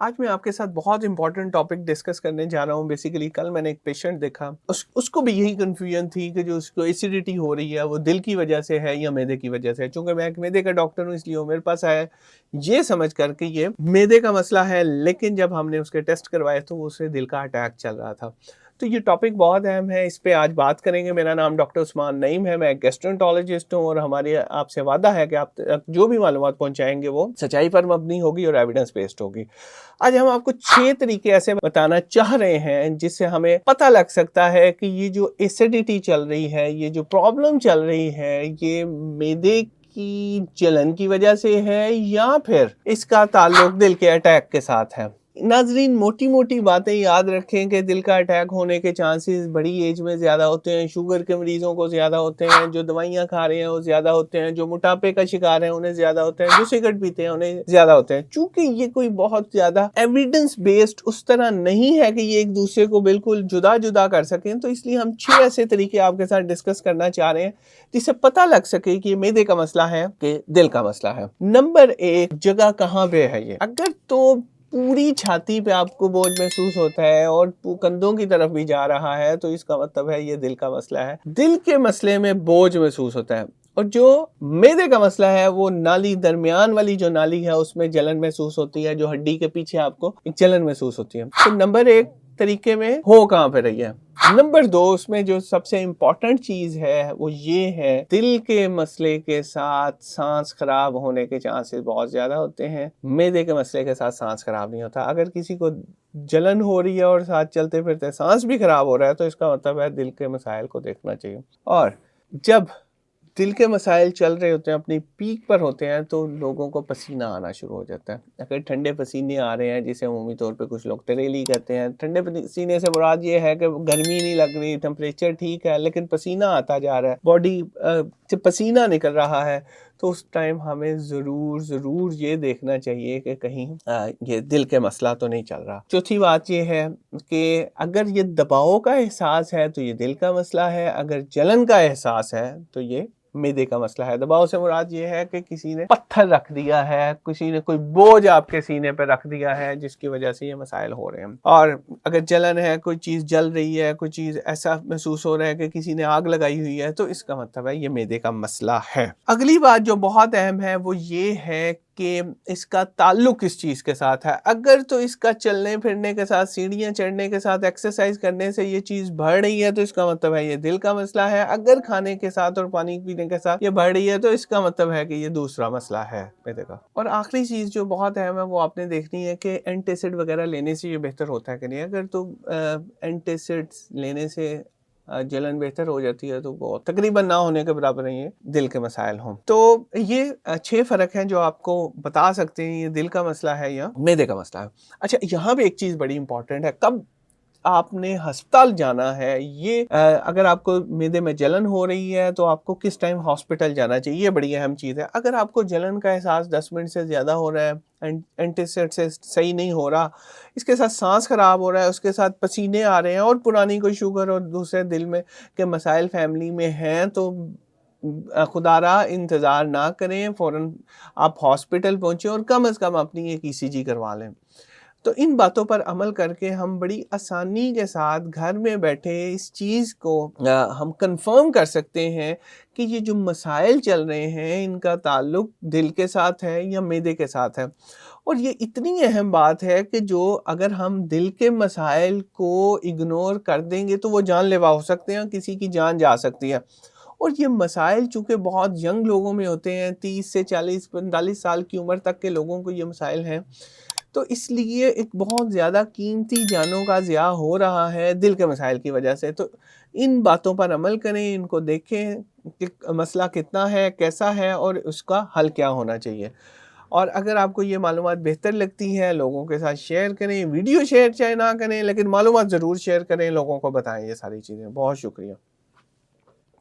आज मैं आपके साथ बहुत इंपॉर्टेंट टॉपिक डिस्कस करने जा रहा हूँ। बेसिकली कल मैंने एक पेशेंट देखा, उसको भी यही कन्फ्यूजन थी कि जो उसको एसिडिटी हो रही है वो दिल की वजह से है या मैदे की वजह से है। चूंकि मैं एक मैदे का डॉक्टर हूँ इसलिए वो मेरे पास आया ये समझ करके ये मैदे का मसला है, लेकिन जब हमने उसके टेस्ट करवाए तो उसे दिल का अटैक चल रहा था। तो ये टॉपिक बहुत अहम है, इस पे आज बात करेंगे। मेरा नाम डॉक्टर उस्मान नईम है, मैं एक गैस्ट्रोएंटरोलॉजिस्ट हूँ और हमारे आपसे वादा है कि आप जो भी मालूमात पहुंचाएंगे वो सच्चाई पर मबनी होगी और एविडेंस बेस्ड होगी। आज हम आपको 6 तरीके ऐसे बताना चाह रहे हैं जिससे हमें पता लग सकता है कि ये जो एसिडिटी चल रही है, ये जो प्रॉब्लम चल रही है, ये मैदे की जलन की वजह से है या फिर इसका ताल्लुक दिल के अटैक के साथ है। नाजरीन, मोटी मोटी बातें याद रखें कि दिल का अटैक होने के चांसेस बड़ी एज में ज़्यादा होते हैं, शुगर के मरीजों को ज़्यादा होते हैं, जो दवाइयाँ खा रहे हैं वो ज़्यादा होते हैं, जो मोटापे का शिकार हैं उन्हें ज़्यादा होते हैं, जो सिगरेट पीते हैं उन्हें ज़्यादा होते हैं। चूँकि ये कोई बहुत ज़्यादा एविडेंस बेस्ड उस तरह नहीं है कि ये एक दूसरे को बिल्कुल जुदा जुदा कर सकें, तो इसलिए हम 6 ऐसे तरीके आपके साथ डिस्कस करना चाह रहे हैं जिससे पता लग सके कि ये मैदे का मसला है कि दिल का मसला है। नंबर 1, जगह कहाँ पे है ये। अगर तो पूरी छाती पे आपको बोझ महसूस होता है और कंधों की तरफ भी जा रहा है तो इसका मतलब है ये दिल का मसला है। दिल के मसले में बोझ महसूस होता है और जो मैदे का मसला है वो नाली, दरमियान वाली जो नाली है उसमें जलन महसूस होती है, जो हड्डी के पीछे आपको एक जलन महसूस होती है। तो नंबर 1 तरीके में हो कहाँ पे रही है। नंबर 2, उसमें जो सबसे इम्पोर्टेंट चीज है वो ये है, दिल के मसले के साथ सांस खराब होने के चांसेस बहुत ज्यादा होते हैं। मैदे के मसले के साथ सांस खराब नहीं होता। अगर किसी को जलन हो रही है और साथ चलते फिरते सांस भी खराब हो रहा है तो इसका मतलब है दिल के मसाइल को देखना चाहिए। और जब दिल के मसाइल चल रहे होते हैं, अपनी पीक पर होते हैं, तो लोगों को पसीना आना शुरू हो जाता है। अगर ठंडे पसीने आ रहे हैं, जिसे अमूमी तौर पे कुछ लोग तरेली कहते हैं, ठंडे पसीने से मुराद ये है कि गर्मी नहीं लग रही, टेम्परेचर ठीक है, लेकिन पसीना आता जा रहा है, बॉडी से पसीना निकल रहा है, तो उस टाइम हमें ज़रूर ये देखना चाहिए कि कहीं ये दिल के मसला तो नहीं चल रहा। चौथी बात ये है कि अगर ये दबाव का एहसास है तो ये दिल का मसला है, अगर जलन का एहसास है तो ये मैदे का मसला है। दबाव से मुराद ये है कि किसी ने पत्थर रख दिया है, किसी ने कोई बोझ आपके सीने पे रख दिया है जिसकी वजह से ये मसाइल हो रहे हैं। और अगर जलन है, कोई चीज़ जल रही है, कोई चीज़ ऐसा महसूस हो रहा है कि किसी ने आग लगाई हुई है, तो इसका मतलब है ये मैदे का मसला है। अगली बात जो बहुत अहम है वो ये है कि इसका ताल्लुक किस चीज़ के साथ है। अगर तो इसका चलने फिरने के साथ, सीढ़ियाँ चढ़ने के साथ, एक्सरसाइज करने से ये चीज़ बढ़ रही है तो इसका मतलब है ये दिल का मसला है। अगर खाने के साथ और पानी पीने के साथ ये बढ़ रही है तो इसका मतलब है कि ये दूसरा मसला है मैदे का। और आखिरी चीज़ जो बहुत अहम है वो आपने देखनी है कि एंटासिड वगैरह लेने से ये बेहतर होता है कि नहीं। अगर तो एंटासिड लेने से जलन बेहतर हो जाती है तो वो तकरीबन ना होने के बराबर नहीं है दिल के मसाइल हों। तो ये 6 फ़र्क हैं जो आपको बता सकते हैं ये दिल का मसला है या मैदे का मसला है। अच्छा, यहाँ पे एक चीज़ बड़ी इंपॉर्टेंट है, कब आपने अस्पताल जाना है। ये अगर आपको मैदे में जलन हो रही है तो आपको किस टाइम हॉस्पिटल जाना चाहिए, ये बड़ी अहम चीज़ है। अगर आपको जलन का एहसास 10 मिनट से ज़्यादा हो रहा है, एंटासिड से सही नहीं हो रहा, इसके साथ सांस खराब हो रहा है, उसके साथ पसीने आ रहे हैं और पुरानी कोई शुगर और दूसरे दिल में के मसाइल फैमिली में हैं, तो खुदारा इंतज़ार ना करें, फ़ौरन आप हॉस्पिटल पहुँचें और कम से कम अपनी एक ECG करवा लें। तो इन बातों पर अमल करके हम बड़ी आसानी के साथ घर में बैठे इस चीज़ को हम कंफर्म कर सकते हैं कि ये जो मसाइल चल रहे हैं इनका ताल्लुक दिल के साथ है या मैदे के साथ है। और ये इतनी अहम बात है कि जो अगर हम दिल के मसाइल को इग्नोर कर देंगे तो वो जानलेवा हो सकते हैं, किसी की जान जा सकती है। और ये मसाइल चूँकि बहुत यंग लोगों में होते हैं, 30 से 40-45 साल की उम्र तक के लोगों को ये मसाइल हैं, तो इसलिए एक बहुत ज़्यादा कीमती जानों का ज़िया हो रहा है दिल के मसाइल की वजह से। तो इन बातों पर अमल करें, इनको देखें कि मसला कितना है, कैसा है और उसका हल क्या होना चाहिए। और अगर आपको ये मालूमात बेहतर लगती है, लोगों के साथ शेयर करें। वीडियो शेयर चाहे ना करें, लेकिन मालूमात ज़रूर शेयर करें, लोगों को बताएं ये सारी चीज़ें। बहुत शुक्रिया।